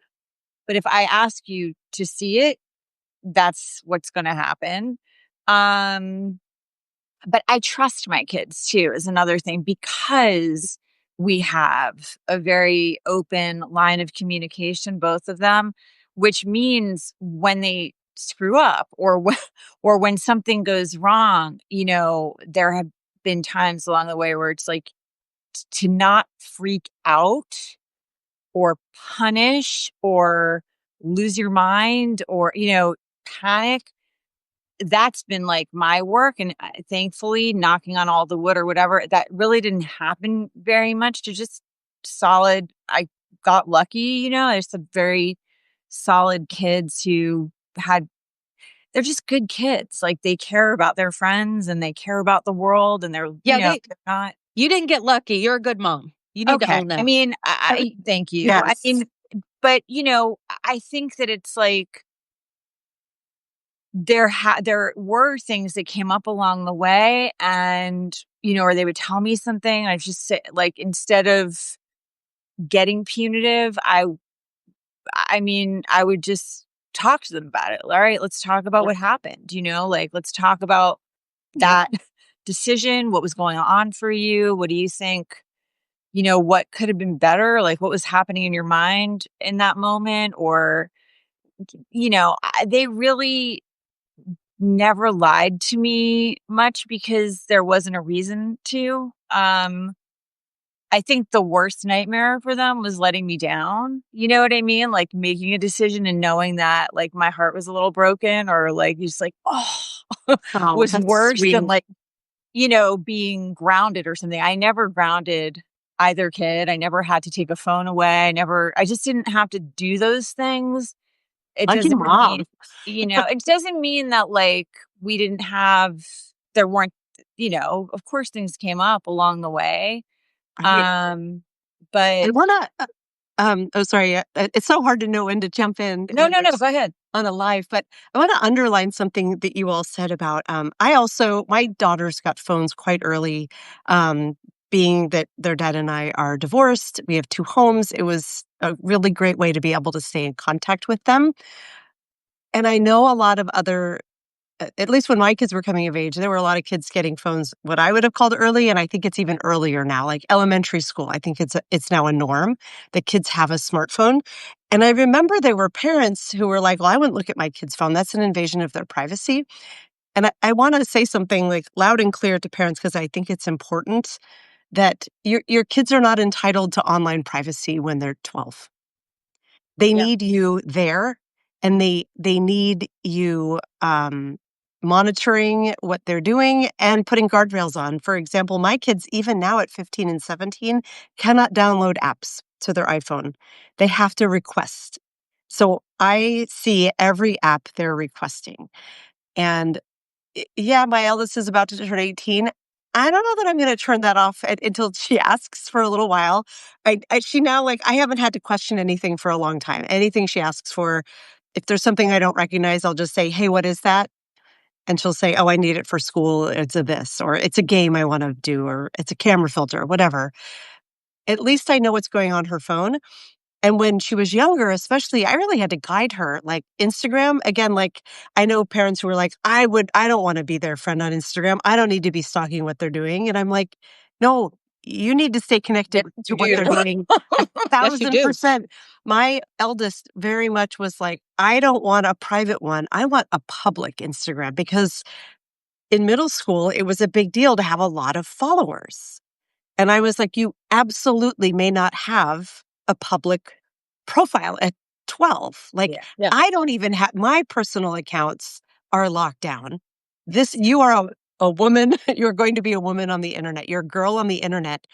But if I ask you to see it, that's what's gonna happen. Um, but I trust my kids too, is another thing, because we have a very open line of communication, both of them, which means when they screw up, or or when something goes wrong, there have been times along the way where it's like, to not freak out or punish or lose your mind or, panic. That's been like my work. And thankfully, knocking on all the wood or whatever, that really didn't happen very much. To just solid, I got lucky, there's some very solid kids who they're just good kids. Like, they care about their friends and they care about the world, and they're, Yeah, they're not. you didn't get lucky. You're a good mom. You need to Okay. own I that. mean, thank you. I Yes. mean, but I think that it's like, there were things that came up along the way, and or they would tell me something, I just say, like, instead of getting punitive, I would just talk to them about it. All right, let's talk about Yeah. what happened. Like, let's talk about that decision. What was going on for you? What do you think? What could have been better? Like, what was happening in your mind in that moment? Or, they really never lied to me much, because there wasn't a reason to. I think the worst nightmare for them was letting me down. You know what I mean? Like, making a decision and knowing that, like, my heart was a little broken, or like, just like, oh, Oh, was that's worse sweet. than, like, being grounded or something. I never grounded either kid. I never had to take a phone away. I just didn't have to do those things. It Lucky doesn't mom. mean, it doesn't mean that, like, we didn't have, there weren't, of course things came up along the way. Right. I But wanna oh, sorry, it's so hard to know when to jump in no, when no, no, there's go ahead. on a live, but I wanna underline something that you all said about, my daughters got phones quite early, being that their dad and I are divorced, we have 2 homes, it was a really great way to be able to stay in contact with them, and I know a lot of other at least when my kids were coming of age, there were a lot of kids getting phones, what I would have called early, and I think it's even earlier now, like elementary school. I think it's now a norm that kids have a smartphone. And I remember there were parents who were like, "Well, I wouldn't look at my kid's phone. That's an invasion of their privacy." And I want to say something like loud and clear to parents, because I think it's important that your kids are not entitled to online privacy when they're 12. They Yeah. need you there, and they need you, monitoring what they're doing and putting guardrails on. For example, my kids, even now at 15 and 17, cannot download apps to their iPhone. They have to request. So I see every app they're requesting. And yeah, my eldest is about to turn 18. I don't know that I'm gonna turn that off until she asks for a little while. She now, like, I haven't had to question anything for a long time. Anything she asks for, if there's something I don't recognize, I'll just say, "Hey, what is that?" And she'll say, "Oh, I need it for school. It's a this," or "It's a game I wanna do," or "It's a camera filter," or whatever. At least I know what's going on her phone. And when she was younger, especially, I really had to guide her. Like Instagram, again, like I know parents who were like, I don't want to be their friend on Instagram. I don't need to be stalking what they're doing. And I'm like, no, you need to stay connected Yes, to you what do. they're doing. Yes, you do. 1,000%. My eldest very much was like, I don't want a private one. I want a public Instagram, because in middle school, it was a big deal to have a lot of followers. And I was like, you absolutely may not have a public profile at 12. Like, Yeah. I don't even have my personal accounts are locked down. You are a woman, you're going to be a woman on the internet, you're a girl on the internet.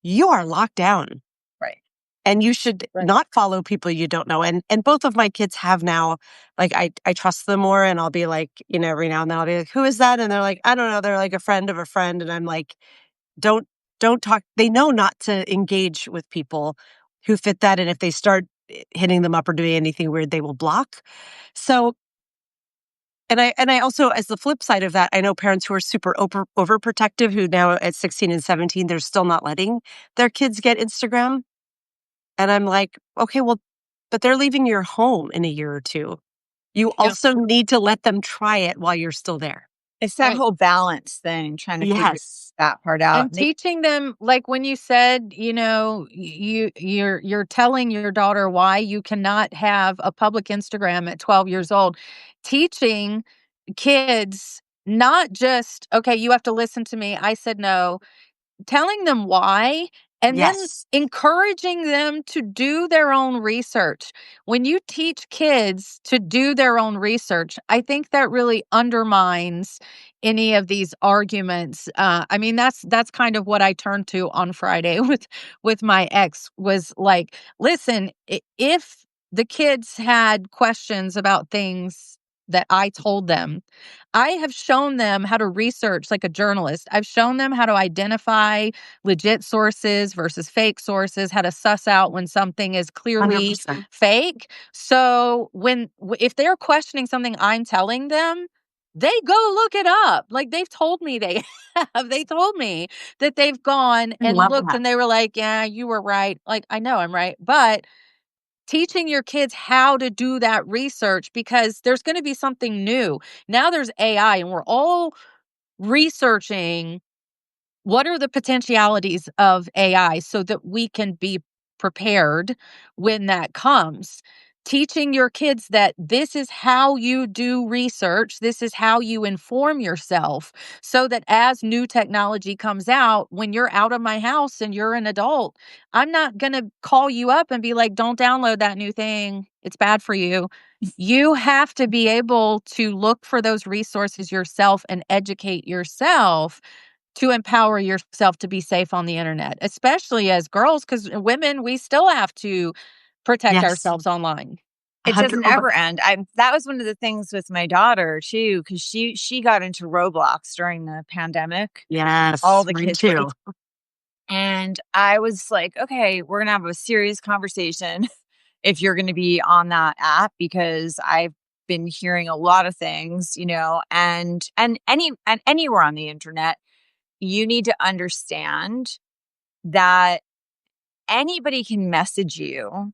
You are locked down. Right. And you should not follow people you don't know. And both of my kids have now, like, I trust them more, and I'll be like, every now and then I'll be like, who is that? And they're like, I don't know. They're like a friend of a friend. And I'm like, don't talk. They know not to engage with people who fit that. And if they start hitting them up or doing anything weird, they will block. So, and I also, as the flip side of that, I know parents who are super overprotective, who now at 16 and 17, they're still not letting their kids get Instagram. And I'm like, okay, well, but they're leaving your home in a year or two. You also need to let them try it while you're still there. It's that whole balance thing, trying to figure that part out. And teaching them, like when you said, you're telling your daughter why you cannot have a public Instagram at 12 years old. Teaching kids, not just, okay, you have to listen to me. I said no. Telling them why, and then encouraging them to do their own research. When you teach kids to do their own research, I think that really undermines any of these arguments. I mean, that's kind of what I turned to on Friday with my ex, was like, listen, if the kids had questions about things that I told them, I have shown them how to research like a journalist. I've shown them how to identify legit sources versus fake sources, how to suss out when something is clearly 100%. fake. So if they're questioning something I'm telling them, they go look it up. Like, they've told me they have. They told me that they've gone and looked and they were like, yeah, you were right. Like, I know I'm right. But teaching your kids how to do that research, because there's going to be something new. Now there's AI, and we're all researching what are the potentialities of AI so that we can be? When that comes. Teaching your kids that this is how you do research, this is how you inform yourself, so that as new technology comes out, when you're out of my house and you're an adult, I'm not going to call you up and be like, don't download that new thing. It's bad for you. You have to be able to look for those resources yourself and educate yourself to empower yourself to be safe on the internet, especially as girls, because women, we still have to protect ourselves online. It doesn't ever end. That was one of the things with my daughter too, because she got into Roblox during the pandemic. Yes, all the me kids too. And I was like, okay, we're gonna have a serious conversation if you're gonna be on that app, because I've been hearing a lot of things, and anywhere on the internet, you need to understand that anybody can message you.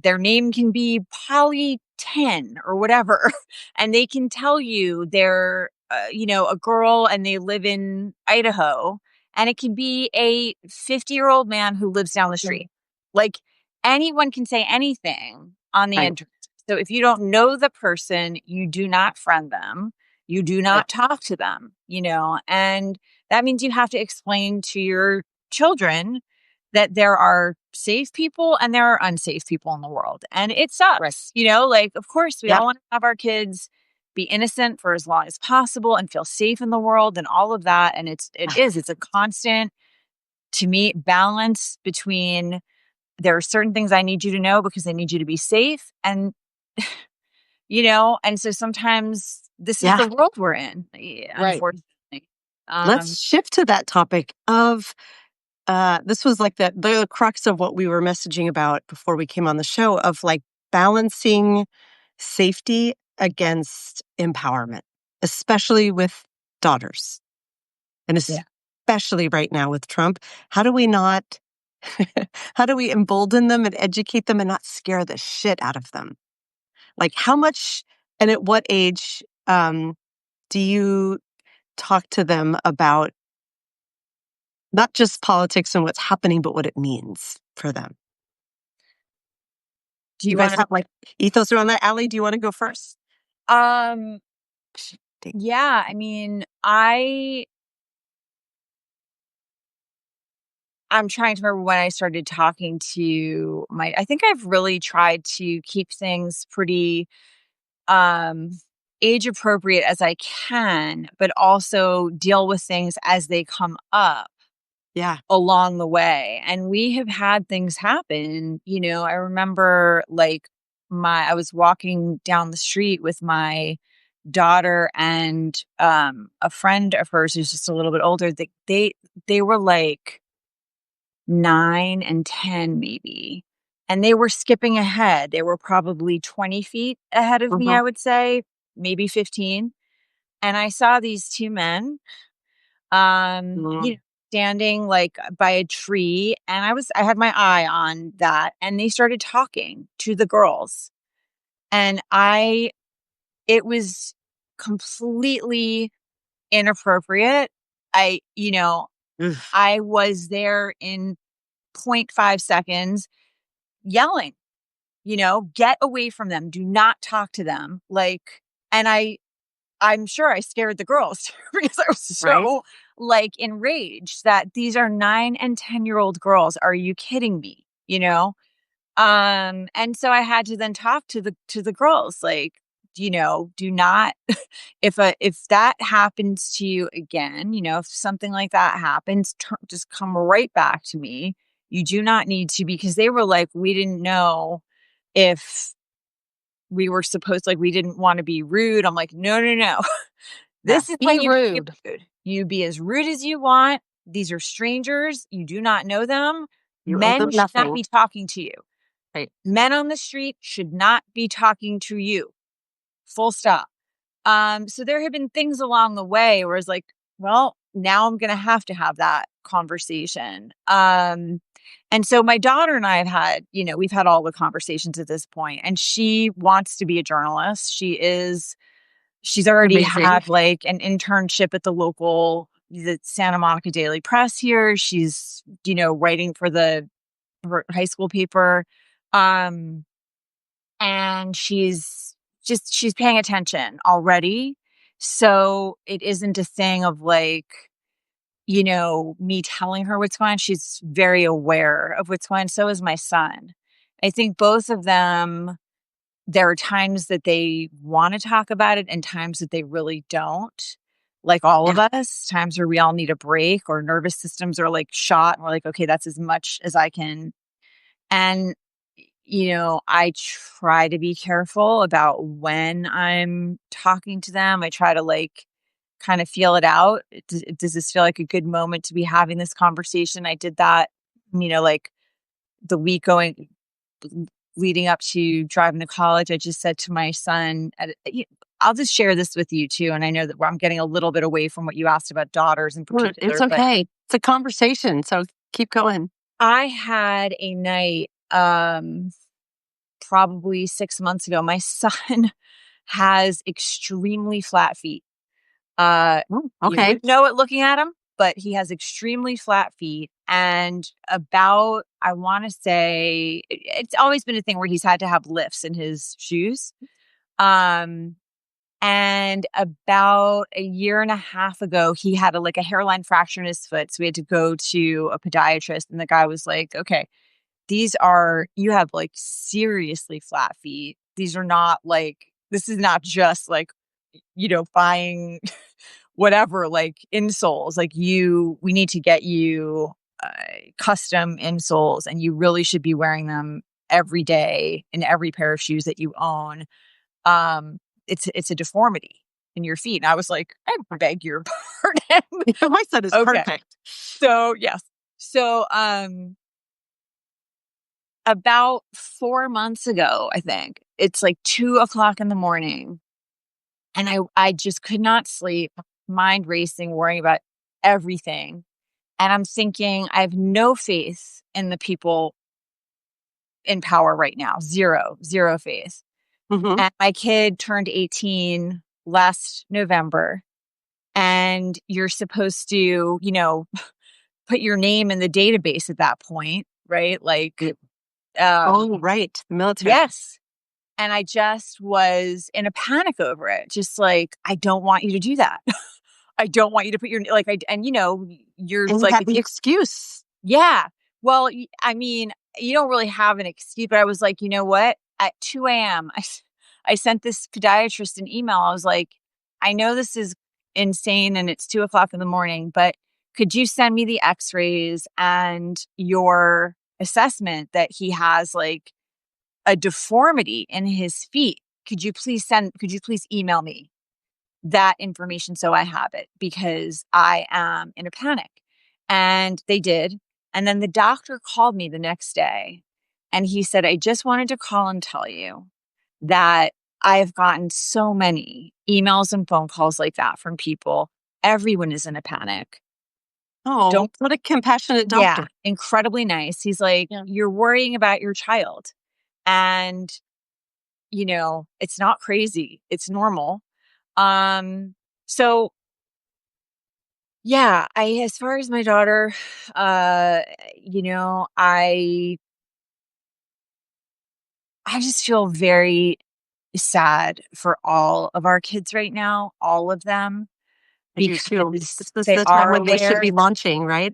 Their name can be Polly 10 or whatever, and they can tell you they're, a girl and they live in Idaho, and it can be a 50-year-old man who lives down the street. Like, anyone can say anything on the internet. So if you don't know the person, you do not friend them. You do not talk to them, and that means you have to explain to your children that there are safe people and there are unsafe people in the world. And it sucks, like, of course, we all want to have our kids be innocent for as long as possible and feel safe in the world and all of that. And it's a constant, to me, balance between, there are certain things I need you to know because I need you to be safe. And, and so sometimes this is the world we're in, unfortunately. Let's shift to that topic of, this was like the crux of what we were messaging about before we came on the show, of like balancing safety against empowerment, especially with daughters. And especially right now with Trump. How do we embolden them and educate them and not scare the shit out of them? Like, how much and at what age do you talk to them about not just politics and what's happening, but what it means for them? Do you guys have like ethos around that? Allie, do you want to go first? Yeah, I mean, I'm trying to remember when I started talking to I think I've really tried to keep things pretty age appropriate as I can, but also deal with things as they come up. Yeah. along the way. And we have had things happen. I remember like I was walking down the street with my daughter and a friend of hers who's just a little bit older. They were like 9 and 10 maybe. And they were skipping ahead. They were probably 20 feet ahead of me, Mhm. I would say, maybe 15. And I saw these two men, Mm. standing like by a tree. And I had my eye on that. And they started talking to the girls. And it was completely inappropriate. I, you know, Oof. I was there in point 0.5 seconds yelling, get away from them. Do not talk to them. Like, and I'm sure I scared the girls because I was Right? so like enraged that these are 9 and 10-year-old girls. Are you kidding me? And so I had to then talk to the girls, like, do not if that happens to you again, if something like that happens, just come right back to me. You do not need to, because they were like, we didn't know if we were supposed, like, we didn't want to be rude. I'm like, no, no, no. Yeah. This is when Be you can be rude. rude. You be as rude as you want. These are strangers. You do not know them. You owe them Men should not nothing. be talking to you. Right. Men on the street should not be talking to you. Full stop. So there have been things along the way where it's like, well, now I'm going to have that conversation. And so my daughter and I have had, we've had all the conversations at this point, and she wants to be a journalist. She's already Amazing. had like an internship at the Santa Monica Daily Press here. She's, writing for her high school paper. And she's paying attention already. So it isn't a thing of like, me telling her what's going on. She's very aware of what's going on. So is my son. I think both of them, there are times that they want to talk about it and times that they really don't. Like all of Yeah. us, times where we all need a break or nervous systems are like shot. And we're like, okay, that's as much as I can. And, I try to be careful about when I'm talking to them. I try to like kind of feel it out. Does this feel like a good moment to be having this conversation? I did that, like the week leading up to driving to college. I just said to my son, I'll just share this with you too. And I know that I'm getting a little bit away from what you asked about daughters in It's particular, but okay. It's a conversation. So keep going. I had a night, probably 6 months ago. My son has extremely flat feet. Oh, You okay. would know it looking at him, but he has extremely flat feet. And I want to say, it's always been a thing where he's had to have lifts in his shoes. Um, and about a year and a half ago, he had a hairline fracture in his foot. So we had to go to a podiatrist, and the guy was like, okay, you have like seriously flat feet. These are not like, this is not just like, buying whatever, like insoles. Like we need to get you custom insoles, and you really should be wearing them every day in every pair of shoes that you own. It's a deformity in your feet. And I was like, I beg your pardon. My son is Okay. perfect. So yes. So about 4 months ago, I think it's like 2 o'clock in the morning, and I just could not sleep, mind racing, worrying about everything. And I'm thinking, I have no faith in the people in power right now. Zero faith. Hmm. And my kid turned 18 last November, and you're supposed to, put your name in the database at that point, right? Like, Oh, right. The military. yes. And I just was in a panic over it. Just like, I don't want you to do that. I don't want you to put your, like, you're And you like, had the excuse. yeah. Well, I mean, you don't really have an excuse, but I was like, you know what? At 2 a.m., I sent this podiatrist an email. I was like, I know this is insane and it's 2 o'clock in the morning, but could you send me the x-rays and your assessment that he has like a deformity in his feet? Could you please email me that information so I have it, because I am in a panic. And they did. And then the doctor called me the next day and he said, I just wanted to call and tell you that I have gotten so many emails and phone calls like that from people. Everyone is in a panic. Oh, what a compassionate Yeah, doctor. incredibly nice. He's like, Yeah. you're worrying about your child. And, it's not crazy. It's normal. So yeah, as far as my daughter, uh, you know, I I just feel very sad for all of our kids right now, all of them, I do too. because This is they the time are when they should aware. be launching, right?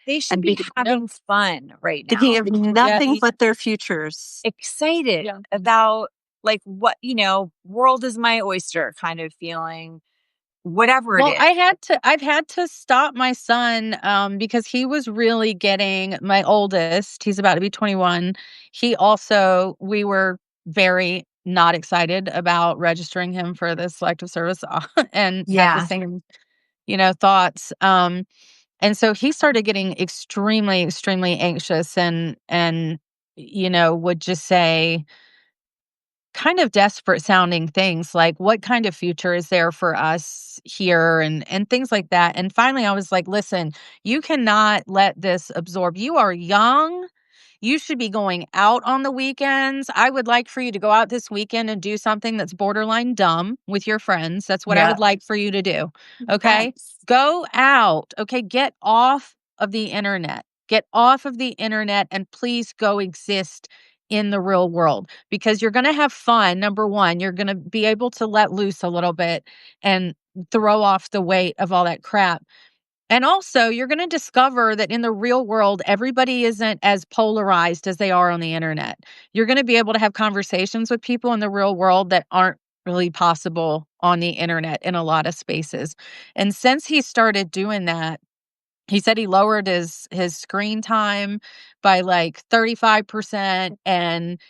They should And be be having fun right thinking now. of Yeah. nothing but their futures. Excited Yeah. about like what, world is my oyster kind of feeling, whatever it Well, is. I've had to stop my son, because he was really getting my oldest, he's about to be 21. We were very not excited about registering him for the selective service and had the Yeah. same, thoughts. And so he started getting extremely, extremely anxious and would just say kind of desperate sounding things like what kind of future is there for us here and things like that. And finally I was like, listen, you cannot let this absorb. You are young. You should be going out on the weekends. I would like for you to go out this weekend and do something that's borderline dumb with your friends. That's what I Yeah. would like for you to do. Okay? Yes. Go out. Okay, get off of the internet. Get off of the internet and please go exist in the real world, because you're going to have fun. Number one, you're going to be able to let loose a little bit and throw off the weight of all that crap. And also, you're going to discover that in the real world, everybody isn't as polarized as they are on the internet. You're going to be able to have conversations with people in the real world that aren't really possible on the internet in a lot of spaces. And since he started doing that, he said he lowered his screen time by like 35%, and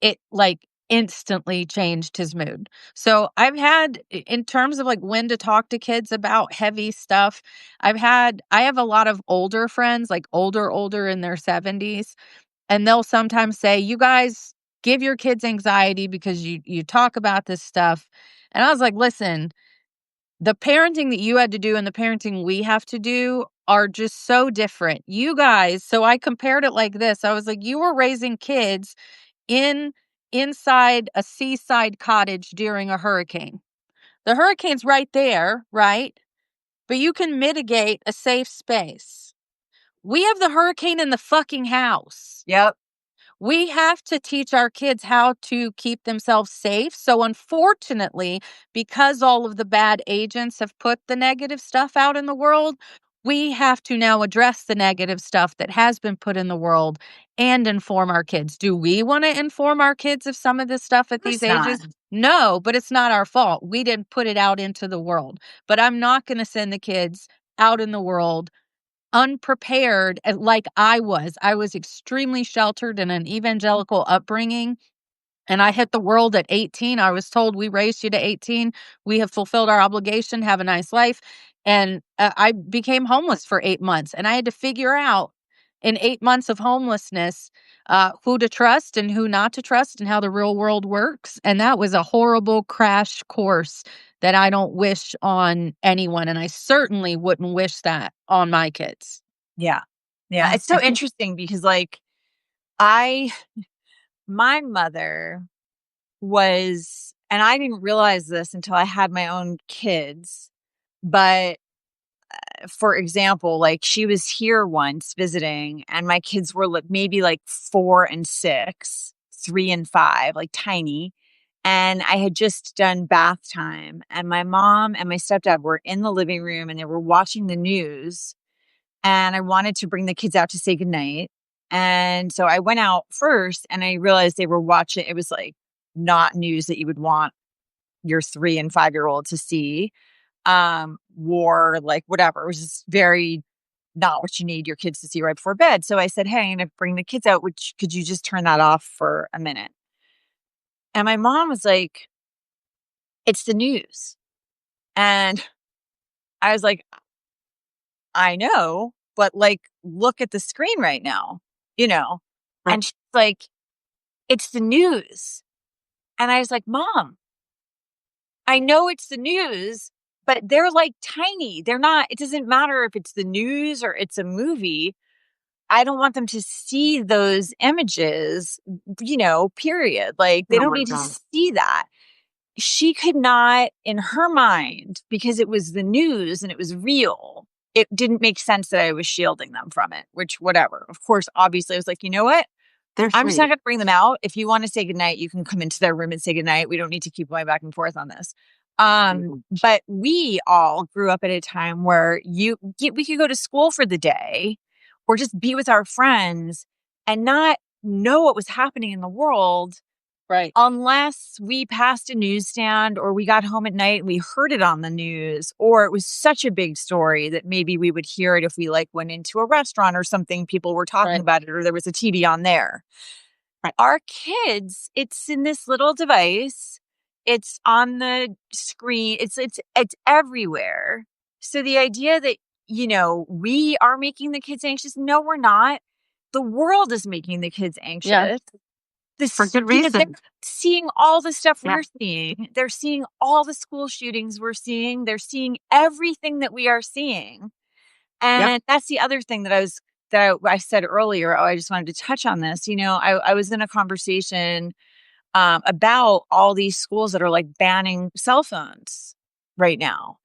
it like instantly changed his mood. So I've had in terms of like when to talk to kids about heavy stuff, I have a lot of older friends, like older in their 70s, and they'll sometimes say, "You guys give your kids anxiety because you talk about this stuff." And I was like, "Listen, the parenting that you had to do and the parenting we have to do are just so different. You guys," so I compared it like this. I was like, you were raising kids in inside a seaside cottage during a hurricane. The hurricane's right there, right? But you can mitigate a safe space. We have the hurricane in the fucking house. Yep. We have to teach our kids how to keep themselves safe. So, unfortunately, because all of the bad agents have put the negative stuff out in the world, we have to now address the negative stuff that has been put in the world and inform our kids. Do we want to inform our kids of some of this stuff at Of course these not. ages? No, but it's not our fault. We didn't put it out into the world. But I'm not going to send the kids out in the world unprepared like I was. I was extremely sheltered in an evangelical upbringing. And I hit the world at 18. I was told, we raised you to 18. We have fulfilled our obligation. Have a nice life. And I became homeless for 8 months. And I had to figure out in 8 months of homelessness who to trust and who not to trust and how the real world works. And that was a horrible crash course that I don't wish on anyone. And I certainly wouldn't wish that on my kids. Yeah. Yeah. It's so interesting because like I my mother was, and I didn't realize this until I had my own kids, but for example, like she was here once visiting and my kids were maybe like 4 and 6, 3 and 5, like tiny. And I had just done bath time and my mom and my stepdad were in the living room and they were watching the news, and I wanted to bring the kids out to say goodnight. And so I went out first and I realized they were watching. It was like not news that you would want your 3 and 5-year-old to see. War, like whatever. It was just very not what you need your kids to see right before bed. So I said, hey, I'm going to bring the kids out. Could you just turn that off for a minute? And my mom was like, it's the news. And I was like, I know, but like, look at the screen right now, you know? Right. And she's like, it's the news. And I was like, Mom, I know it's the news, but they're like tiny. They're not, it doesn't matter if it's the news or it's a movie. I don't want them to see those images, period. Like they Oh don't my need to God. see that. She could not, in her mind, because it was the news and it was real, it didn't make sense that I was shielding them from it, which, whatever. Of course, obviously, I was like, you know what? They're I'm just not 3. going to bring them out. If you want to say goodnight, you can come into their room and say goodnight. We don't need to keep going back and forth on this. But we all grew up at a time where we could go to school for the day or just be with our friends and not know what was happening in the world. Right. Unless we passed a newsstand or we got home at night and we heard it on the news, or it was such a big story that maybe we would hear it if we like went into a restaurant or something, people were talking Right. about it, or there was a TV on there. Right. Our kids, it's in this little device. It's on the screen. It's everywhere. So the idea that, we are making the kids anxious. No, we're not. The world is making the kids anxious. Yeah. For good They're reason. seeing all the stuff Yeah. we're seeing. They're seeing all the school shootings we're seeing. They're seeing everything that we are seeing. And that's the other thing that I said earlier. Oh, I just wanted to touch on this. I was in a conversation about all these schools that are like banning cell phones right now.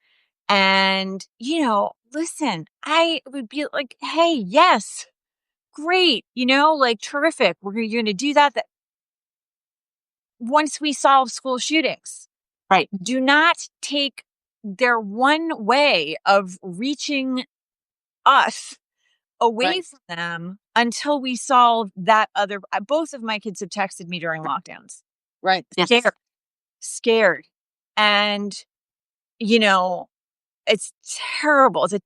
And, listen, I would be like, hey, yes, great, like terrific. We're going to do that. Once we solve school shootings, Right. do not take their one way of reaching us away Right. from them until we solve that other. Both of my kids have texted me during lockdowns. Right. Yes. Scared. And, it's terrible. It's a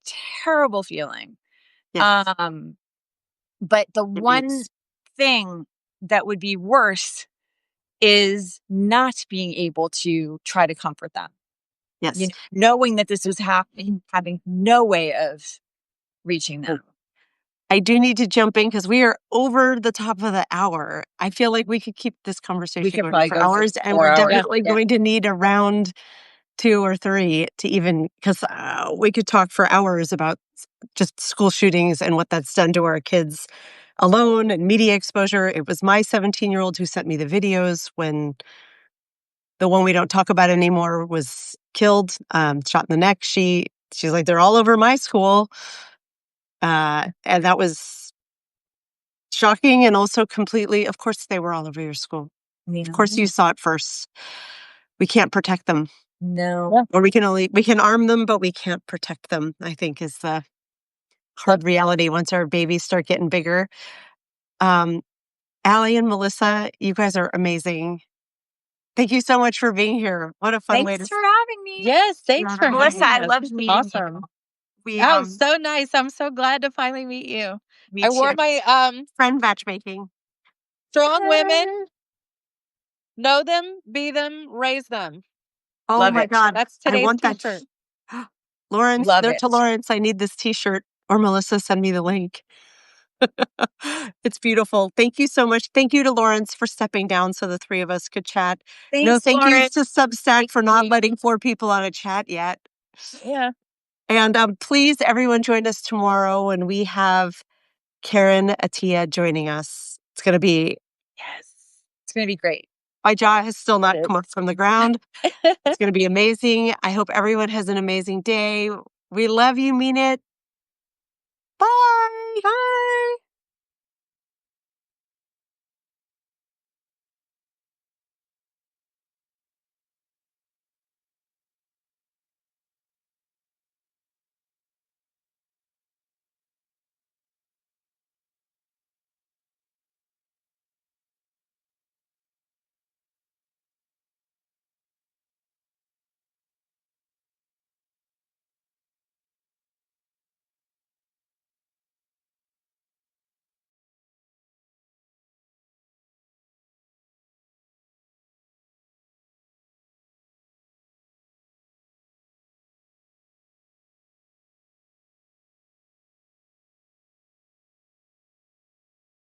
terrible feeling. Yes. But the It one is. thing that would be worse is not being able to try to comfort them. Yes. Knowing that this was happening, having no way of reaching them. I do need to jump in because we are over the top of the hour. I feel like we could keep this conversation could going probably for go for hours, and 4 we're hours. definitely Yeah. going to need a round 2 or 3 to even, because we could talk for hours about just school shootings and what that's done to our kids alone and media exposure. It was my 17-year-old who sent me the videos when the one we don't talk about anymore was killed, shot in the neck. She's like, they're all over my school. And that was shocking and also completely, of course, they were all over your school. Of course, you saw it first. We can't protect them. No. Or we can arm them, but we can't protect them, I think is the hard reality once our babies start getting bigger. Allie and Melissa, you guys are amazing. Thank you so much for being here. What a fun way Thanks to for having me. Yes. Thanks Yeah, for Melissa, I having us. loved This is meeting awesome. we Oh, so nice. I'm so glad to finally meet you. Me I wore too. my friend matchmaking. strong women, know them, be them, raise them. Oh Love my it. God. That's I today's want that. t-shirt. Lawrence, Love note it. to Lawrence, I need this t-shirt, or Melissa, send me the link. It's beautiful. Thank you so much. Thank you to Lawrence for stepping down so the 3 of us could chat. Thanks, Thank you Lauren. to Substack for not letting 4 people on a chat yet. Yeah. And please, everyone, join us tomorrow when we have Karen Attia joining us. It's going to be, Yes. It's going to be great. my jaw has still not It come up from the ground. It's going to be amazing. I hope everyone has an amazing day. We love you, mean it. Bye. Bye.